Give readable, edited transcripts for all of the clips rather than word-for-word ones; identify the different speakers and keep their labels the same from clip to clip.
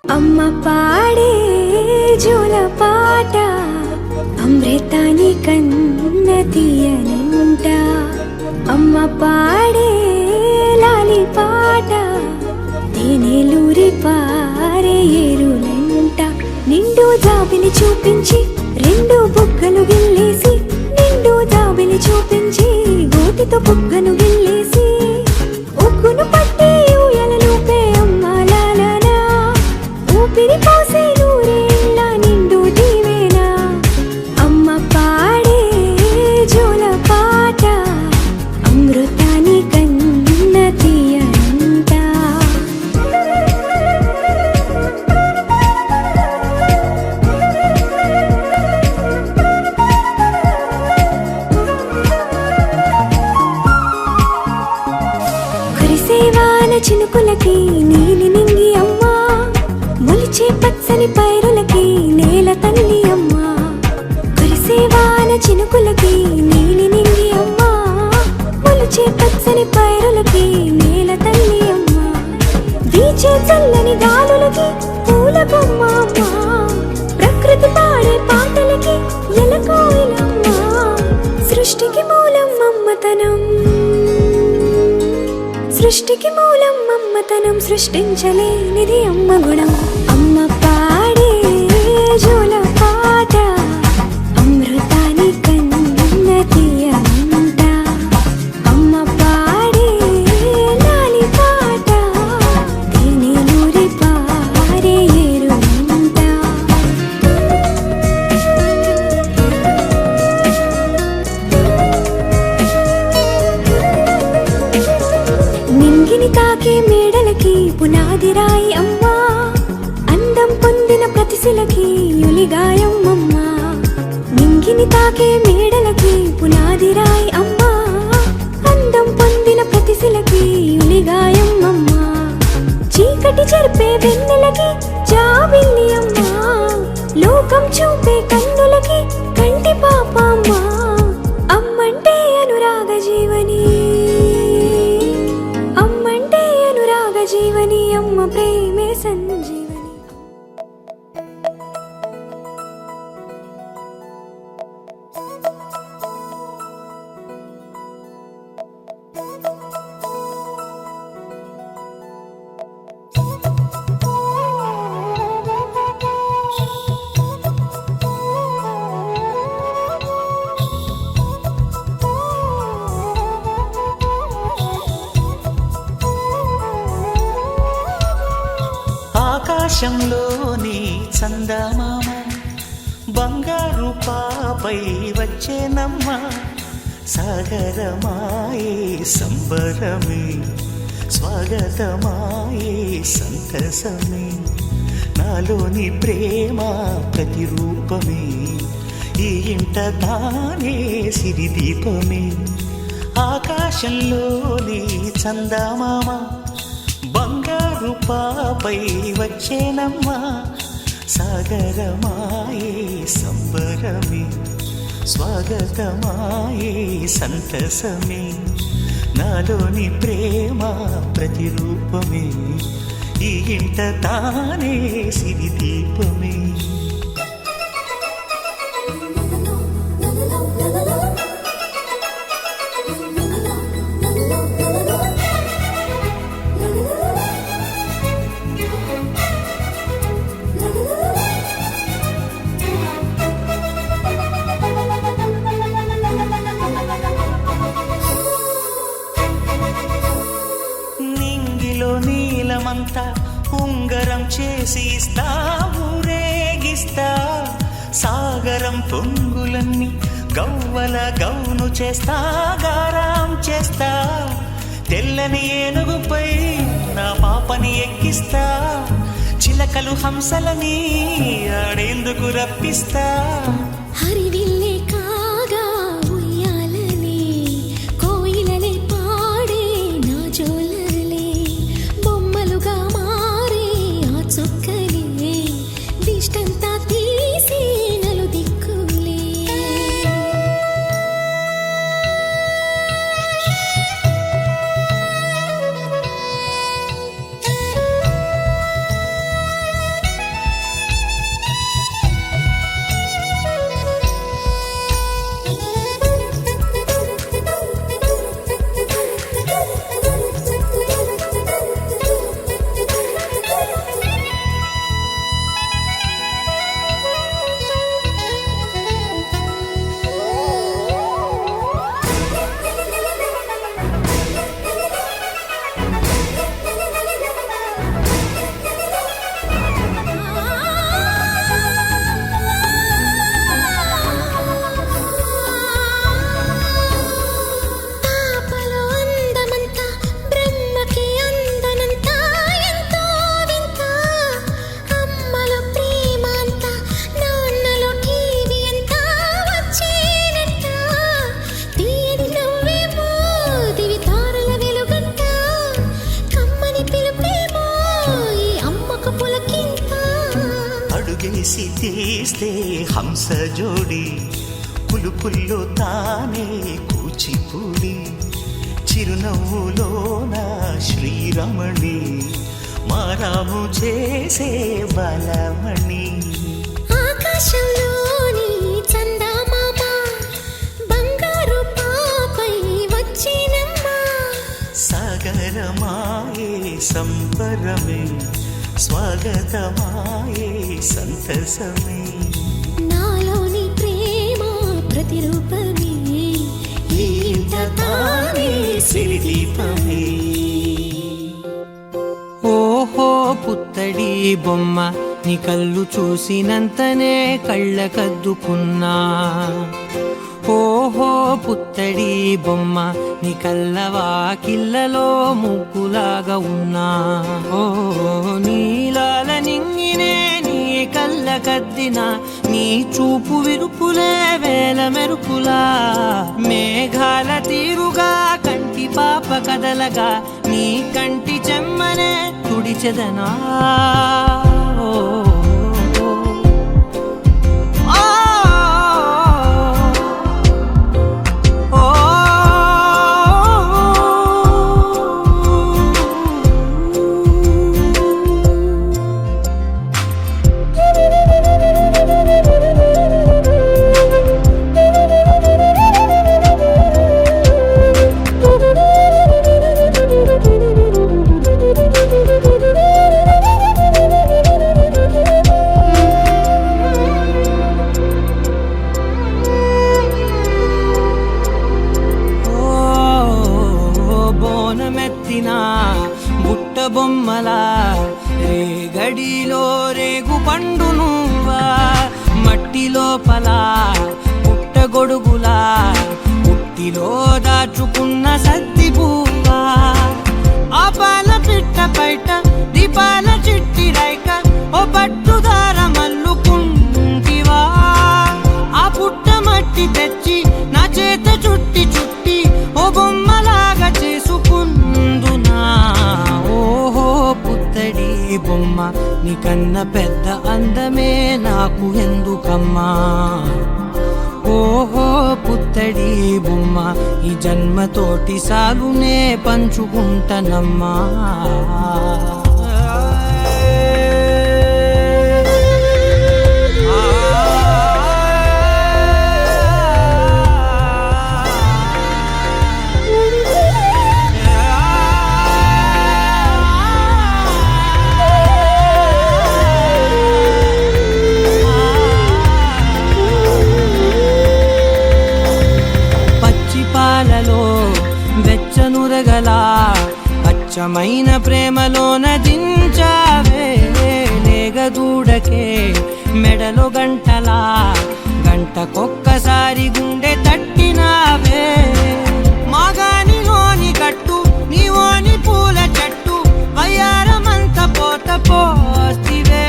Speaker 1: అమ్మ పాడే జోల పాట అమృతాని కన్న తీయనంట. అమ్మ పాడే లాలి పాట తేనెలూరి పారే ఏరులంట. నిండు జాబిలి చూపించి రెండు బుగ్గలు గిల్లేసి, నిండు జాబిలి చూపించి గోటితో బుగ్గను గిల్లేసి, ఉగ్గును పట్టి ఊయలలోపే అమ్మ లాలనా, ఊపిరి పోసే నూరేళ్ళ నిండు దీవేనా. అమ్మ పాడే జోల పాట అమృతాని కన్న తీయంట. కురిసేవాన చినుకులకి నీలి నింగి అమ్మ, మొలిచే పచ్చని పైరులకి నేల తల్లి అమ్మ. కురిసేవాన చినుకులకి నీలి నింగి అమ్మ, మొలిచే పచ్చని పైరులకి నేల తల్లి అమ్మ. వీచే చల్లని గాలులకి పూల బొమ్మ అమ్మ, ప్రకృతి పాడే పాటలకి ఎలకోయిలమ్మ. సృష్టికి మూలం మమ్మతనం, సృష్టికి మూలం మమ్మతనం, సృష్టించలేనిది అమ్మ గుణం. అమ్మ పాడే జోల పాట అమృతాని కన్న తీయంట. అమ్మ పాడే లాలి పాట తేనెలూరి పారే ఏరులంట. నింగిని తాకే మేడలకి పునాది రాయి అమ్మ, అందం పొందిన ప్రతిశిలకి యులిగాయం అమ్మ. నింగిని తాకే మేడలకి పునాది రాయి అమ్మ, అందం పొందిన ప్రతిశిలకి యులిగాయం అమ్మ. చీకటి చెరిపే వెన్నెలకి జాబిల్లి అమ్మ, లోకం చూపే కన్నులకి కంటి పాప అమ్మ. అమ్మంటే అనురాగ జీవని, అమ్మంటే అనురాగ జీవని, అమ్మ ప్రేమే సంజీవని.
Speaker 2: ఆకాశంలోని చందమామ బంగారు పాపై వచ్చేనమ్మ. సాగరమాయే సంబరమే, స్వాగతమాయే సంతసమే. నాలోని ప్రేమ ప్రతిరూపమే, ఈ ఇంట తానే సిరిదీపమే. ఆకాశంలోని చందమామ బంగారు పాపై వచ్చేనమ్మా. సాగరమాయే సంబరమే, స్వాగతమాయే సంతసమే. నాలోని ప్రేమ ప్రతిరూపమే, ఈ ఇంట తానే సిరిదీపమే. నీలమంతా ఉంగరం చేసి ఇస్తా, ఊరేగిస్తా. సాగరం పొంగులన్నీ గవ్వల గౌను చేస్తా, గారాం చేస్తా. తెల్లని ఏనుగుపై నా పాపని ఎక్కిస్తా, చిలకలు హంసలని ఆడేందుకు రప్పిస్తా.
Speaker 1: హరివిల్లే కాగా ఉయ్యాలలే, కోయిలలే పాడే నా జోలలే. బొమ్మలుగా మారే ఆ చుక్కలే, దిష్టంతా తీసి నలు దిక్కులే.
Speaker 2: తీస్తే హంస జోడి పులుపుల్లో తానే కూచిపూడి చిరునవ్వులోన శ్రీరమణి మారాము చేసే బలమణి
Speaker 1: ఆకాశంలోని చందమామ బంగారు పాపై వచ్చినమ్మా
Speaker 2: సాగరమాయే సంబరమే స్వాగతమాయే సంతసమే
Speaker 1: నాలోని ప్రేమ ప్రతిరూపమే ఈ ఇంట తానే
Speaker 2: సిరిదీపమే
Speaker 3: ఓహో పుత్తడి బొమ్మ నీ కళ్ళు చూసినంతనే కళ్ళకద్దుకున్నా ఓహో పుత్తడి బొమ్మ నీ కళ్ళవాకిళ్ళలో ముగ్గులాగా ఉన్నా ఓ నీలాల నింగినే నీ కళ్ళకద్దిన నీ చూపు విరుపులే వేల మెరుపులా మేఘాల తీరుగా కంటి పాప కదలగా నీ కంటి చెమ్మనే తుడిచెదనా బుట్ట బొమ్మలా రేగడిలో రేగు పండు నువ్వా మట్టి లోపల పుట్ట గొడుగులా పుట్టిలో దాచుకున్న సత్తి పువ్వా ఆ పాల పిట్ట బయట దీపాల చిట్టి రైక ఓ పట్టుదార మల్లుకుంటివా ఆ పుట్ట మట్టి తెచ్చి నా చేత చుట్టి చుట్టి ఓ బొమ్మలాగా చేసుకుందునా ఓహో పుత్తడి బొమ్మ నీకన్న పెద్ద అందమే నాకు ఎందుకమ్మా ఓహో పుత్తడి బొమ్మ ఈ జన్మతోటి సాలునే పంచుకుంటనమ్మా వెచ్చనురగలా అచ్చమైన ప్రేమలోన దించావే లేగదూడకే మెడలో గంటలా గంటకొక్కసారి గుండె తట్టినావే మాగానిలోని గట్టు నీవోని పూల చెట్టు వయ్యారమంత పోత పోస్తివే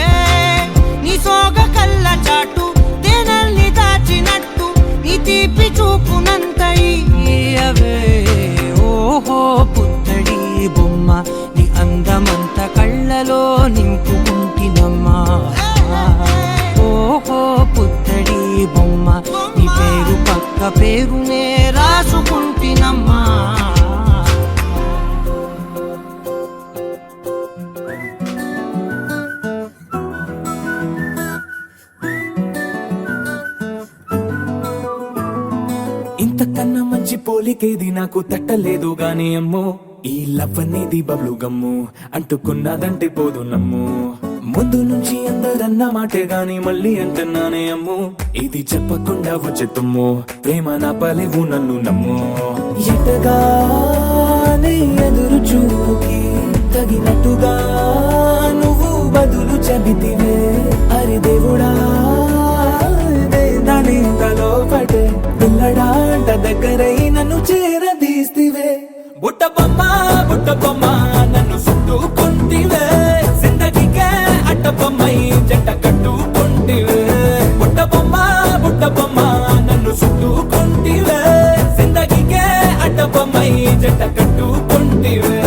Speaker 3: నీ సోగ కళ్ళ చాటు తేనల్ని దాచినట్టు నీ తీపి చూపునంత ఇయ్యవే ఓహో పుత్తడి బొమ్మ నీ అందమంత కళ్ళలో నింపుకుంటినమ్మా ఓహో పుత్తడి బొమ్మ నీ పేరు పక్క పేరునే రాసుకుంటినమ్మా
Speaker 4: ఇంతకన్నా మంచి పోలికేది నాకు తట్టలేదు గాని అమ్మో ఈ లవ్ అనేది బబ్లు గమ్ము అంటుకున్నదంటే పోదు నమ్ము ముందు నుంచి అందరన్న మాటే గాని మళ్ళీ అంటున్నానే అమ్ము ఇది చెప్పకుండా వచ్చే తుమ్ము ప్రేమ నా పలేవు నన్ను నమ్ము ఎటగానే ఎదురు చూకి తగినట్టుగా నువ్వు బదులు చెబితివే అరి దేవుడా దానింతలో పడే పిల్లడాంట దగ్గరై నన్ను చేరదీస్తివే బుట్ట బొమ్మ నన్ను చుట్టుకుంటివే జిందగీకే అట్ట బొమ్మై జంట కట్టుకుంటివే బుట్ట బొమ్మ నన్ను చుట్టుకుంటివే జిందగీకే అట్ట బొమ్మై జంట కట్టుకుంటివే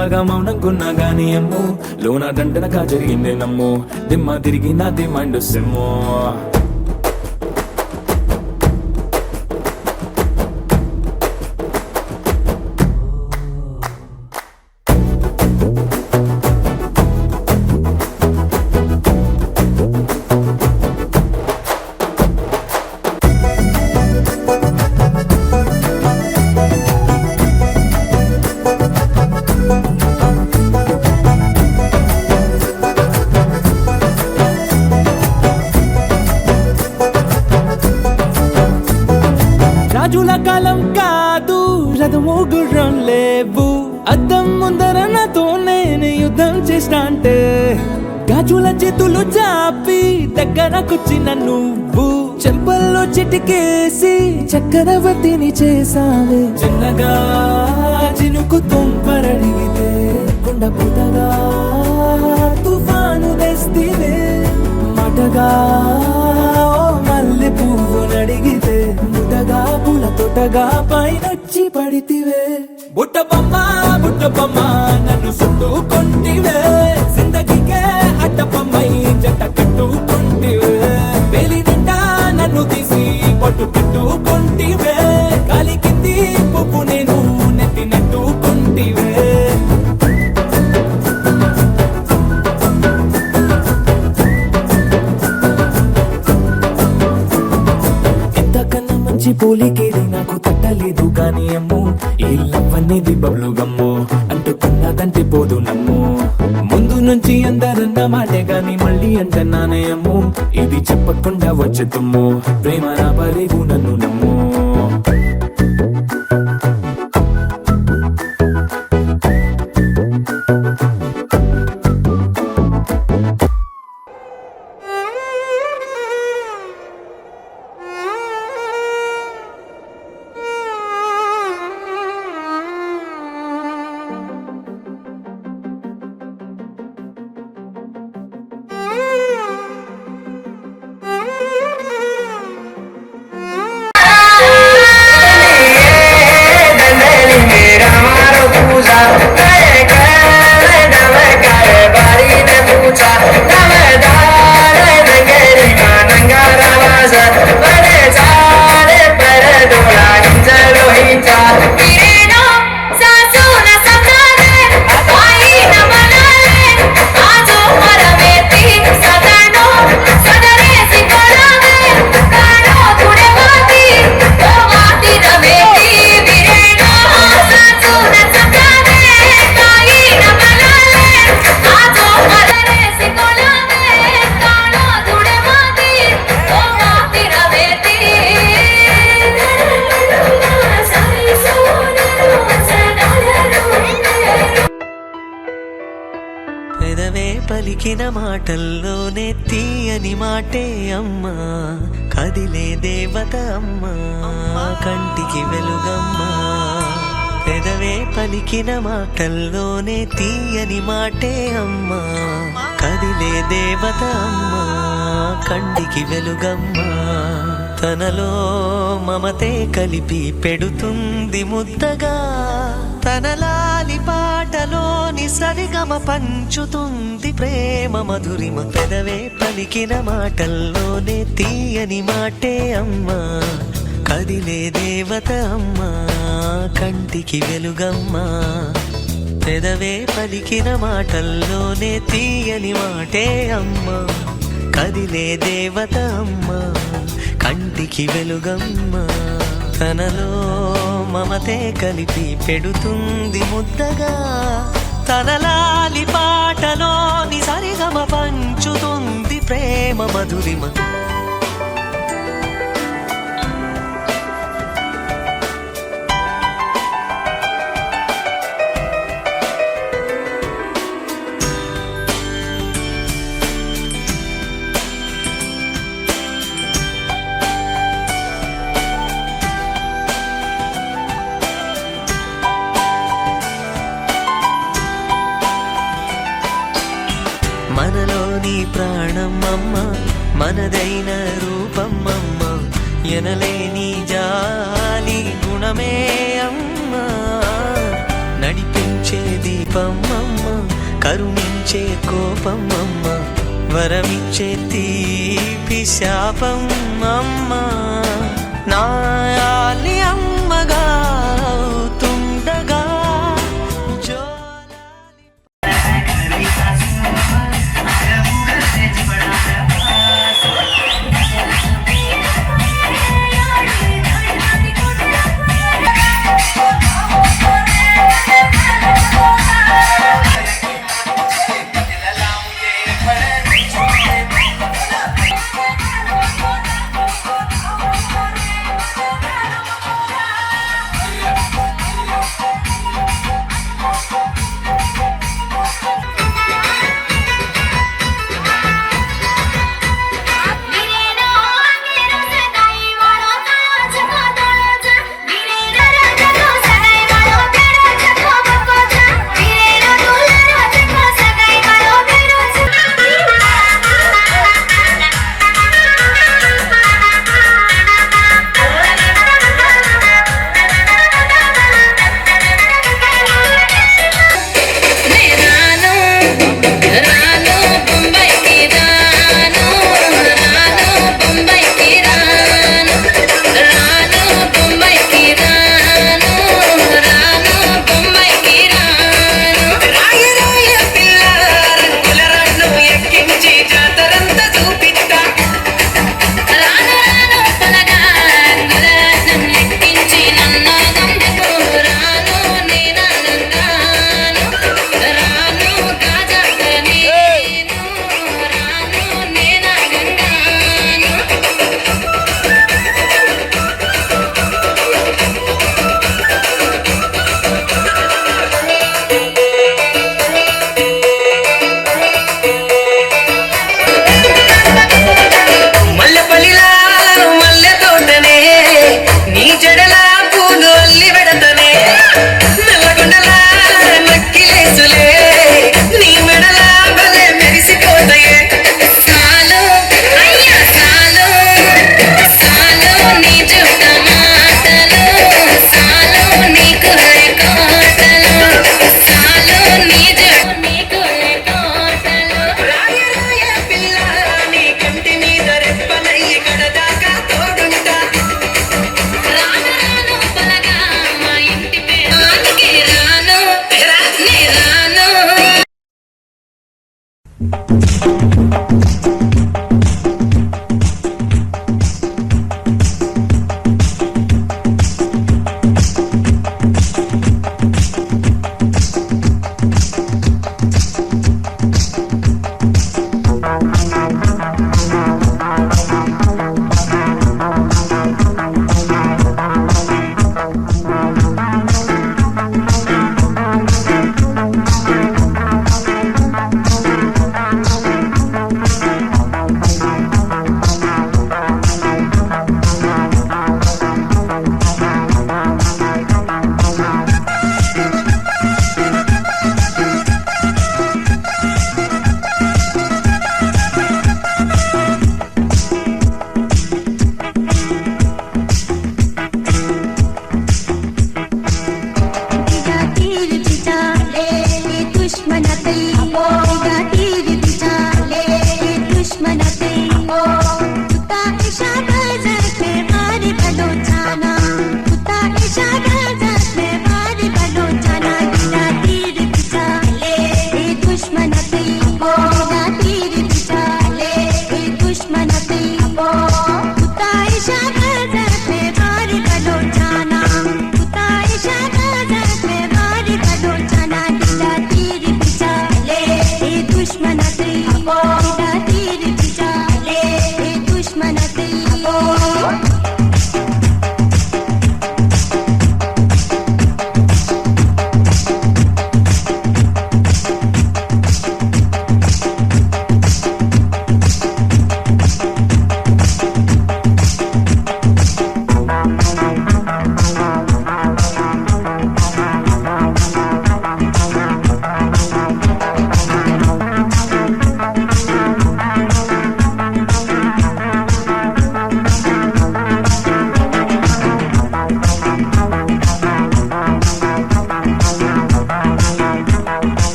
Speaker 4: దాకా మౌనంకున్నా గానీ అమ్ము లోన దండనగా జరిగింది నమ్ము దిమ్మ తిరిగి నాది మైండ్ సిమ్ము రాజుల కాలం కాదు రథము గుర్రం లేవు అద్దం ముందర నాతో నేను యుద్ధం చేస్తా అంటే గాజుల చేతులు చాపి దగ్గరకొచ్చిన నువ్వు చెంపల్లో చిటికేసి చక్రవర్తిని చేసావే చిన్నగా చినుకు తుంపరడిగితే కుండ పుటగా తుఫాను తెస్తివే మాటగా మల్లె పువ్వు నడిగితే ముదగా పూల తోటగా పైనొచ్చి పడితివే బుట్ట బొమ్మ నన్ను చుట్టుకొంటివే జిందగీకే అడ్డపమ్మై జట్ట కట్టుకొంటివే వేలి నిండా నన్ను తీసి పట్టు కట్టుకొంటివే కాలి కింది పువ్వు నేను నెట్టినట్టుకొంటివే పోలికేది నాకు తట్టలేదు కానీ అమ్ము ఈ లవ్ అనేది బబ్లు గమ్ము అంటుకున్నదంటే పోదు నమ్ము ముందు నుంచి అందరన్న మాటే గాని మళ్ళీ అంటున్నానే అమ్ము ఇది చెప్పకుండా వచ్చే తుమ్ము ప్రేమ నా పరేవు నన్ను నమ్ము
Speaker 2: పలికిన మాటల్లోనే తీయని మాటే అమ్మా కదిలే దేవత అమ్మా కంటికి వెలుగమ్మా పెదవే పలికిన మాటల్లోనే తీయని మాటే అమ్మా కదిలే దేవత అమ్మా కంటికి వెలుగమ్మా తనలో మమతే కలిపి పెడుతుంది ముద్దగా తనలాలి పాటలోని సరిగమ పంచుతుంది ప్రేమ మధురిమ పెదవే పలికిన మాటల్లోనే తీయని మాటే అమ్మా కదిలే దేవత అమ్మా కంటికి వెలుగమ్మా పెదవే పలికిన మాటల్లోనే తీయని మాటే అమ్మా కదిలే దేవత అమ్మా కంటికి వెలుగమ్మా తనలో మమతే కలిపి పెడుతుంది ముద్దగా తనలాలి పాటలోని సరిగమ పంచుతుంది ప్రేమ మధురిమ మనలోని ప్రాణమమ్మ మనదైన రూపమమ్మ ఎనలేని జాలి గుణమే అమ్మ నడిపించేది దీపం అమ్మ, కరుణించే కోపం అమ్మ, వరమిచ్చే తీపి శాపం అమ్మ. నాయాలి అమ్మగా అవుతుండగా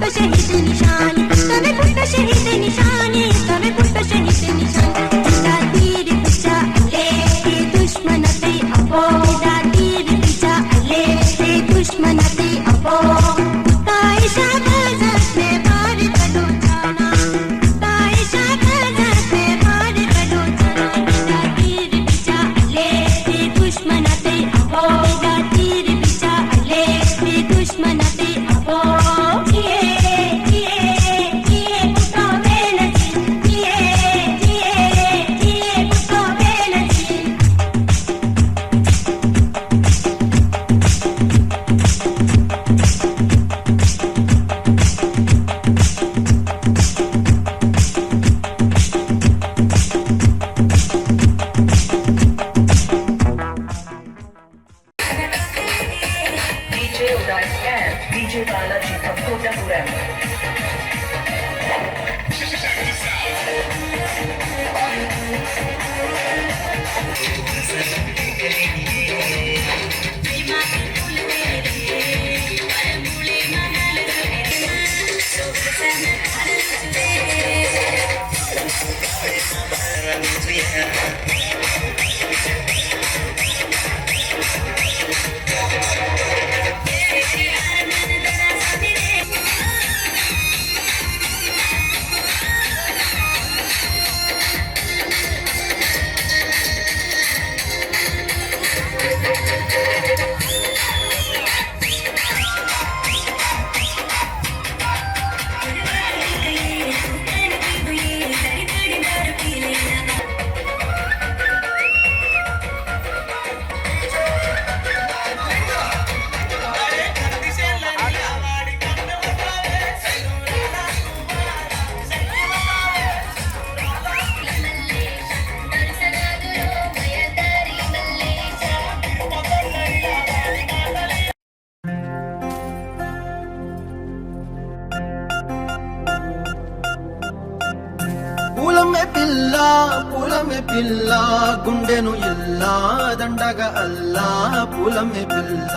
Speaker 5: पुट्ट शहीद निशान तवे पुट्ट शहीद निशान तवे पुट्ट शहीद निशान दा तीर पिचा ले दुश्मन ते अपो दा तीर पिचा ले दुश्मन ते अपो ताईशा गजत में मार कदो जाना ताईशा गजत में मार कदो जाना दा तीर पिचा ले दुश्मन ते अपो दा तीर पिचा ले दुश्मन ते अपो
Speaker 6: DJ Balaji from Kottapuram.
Speaker 3: పిల్ల గుండెను ఇల్లా దండగా అల్లా పులమే పిల్ల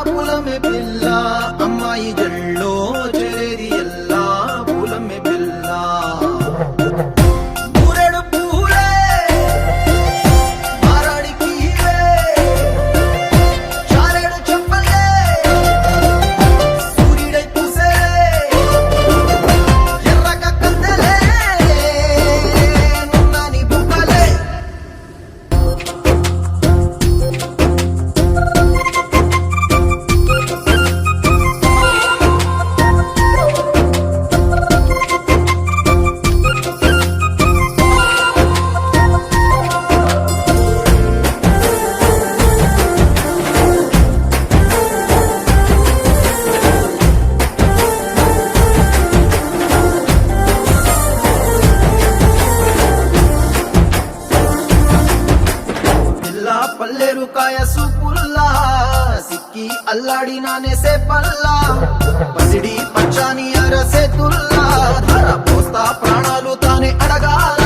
Speaker 3: పులమే పిల్ల అమ్మాయి జల్లో చేరేది ఎల్లా పులమే పిల్ల పూరెడు పూలే మారాడికి చారెడు చెప్పలే సూర్యుడై పూసే పల్లెరుకాయ సూపుల్లా సిక్కి అల్లాడి నానేసే పల్లా పసిడి పచ్చాని అరసే తుల్లా ధర పోస్తా ప్రాణాలు తానే అడగాల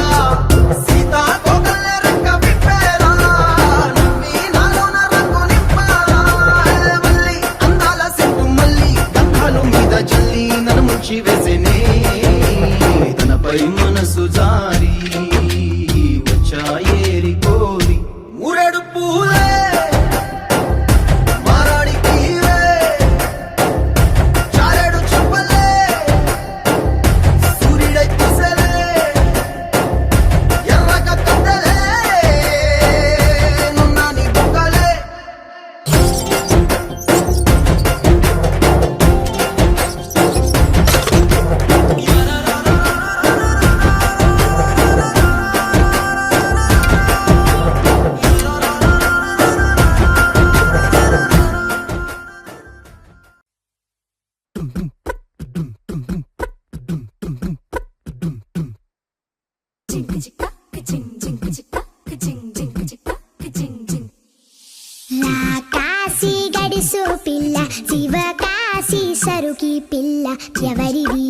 Speaker 3: సీతా కోకల్లే రెక్క విప్పేలా నమ్మి నాలోన రంగు నింపాలా మళ్ళీ అందాల సెట్టు మళ్ళీ గంధాలు మీద జల్లి నన్ను ముంచి వేసేనే తనపై మనసు జారి వచ్చాయేరి కోరి మూరెడు పూలే మారాడికి చారెడు చెప్పలే సూర్యుడై పూసలే ఎర్రగా కద్దలే నున్నాని బుక్కలే
Speaker 7: కాశీ గడిసు పిల్ల శివ కాశీ సరుకి పిల్ల ఎవరిది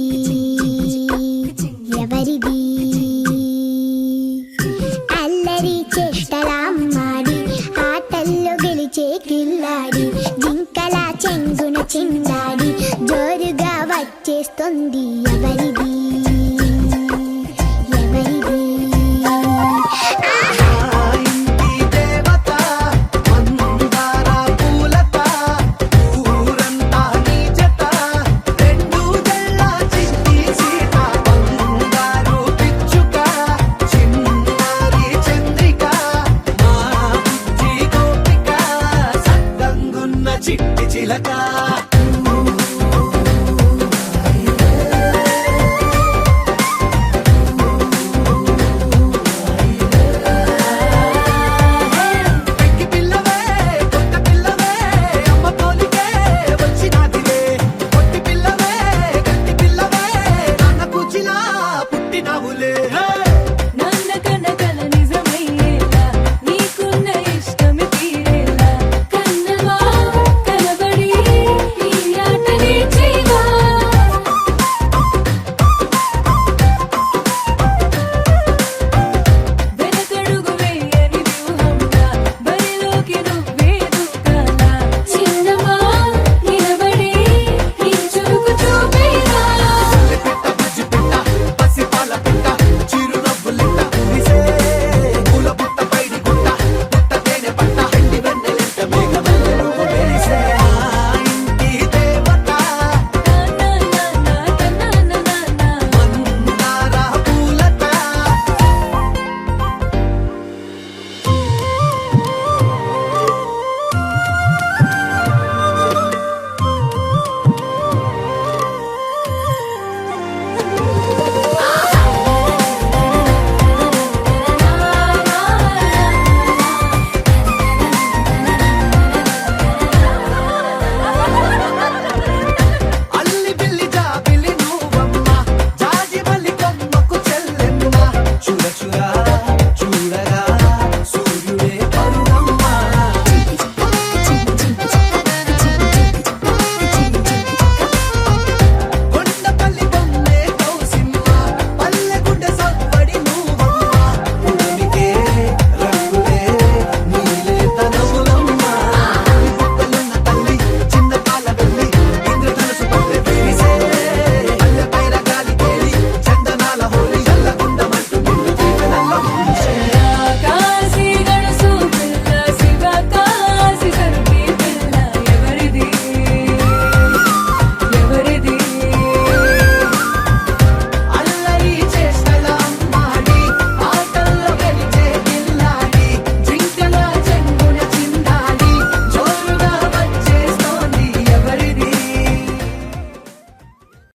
Speaker 7: అల్లరి చేష్టలా మాడి ఆటల్లో గెలిచే కిల్లాడి జింకల చెంగున చేస్తుంది ఎవరిది ఎవరిది
Speaker 3: ఇంటి దేవత మందార పూలత ఊరంతా నీ జత రెండు జల్ల చిట్టి సీత బంగారు పిచ్చుక చిన్నారి చంద్రిక మా బుజ్జి గోపిక సద్దంగున్న చిట్టి చిలక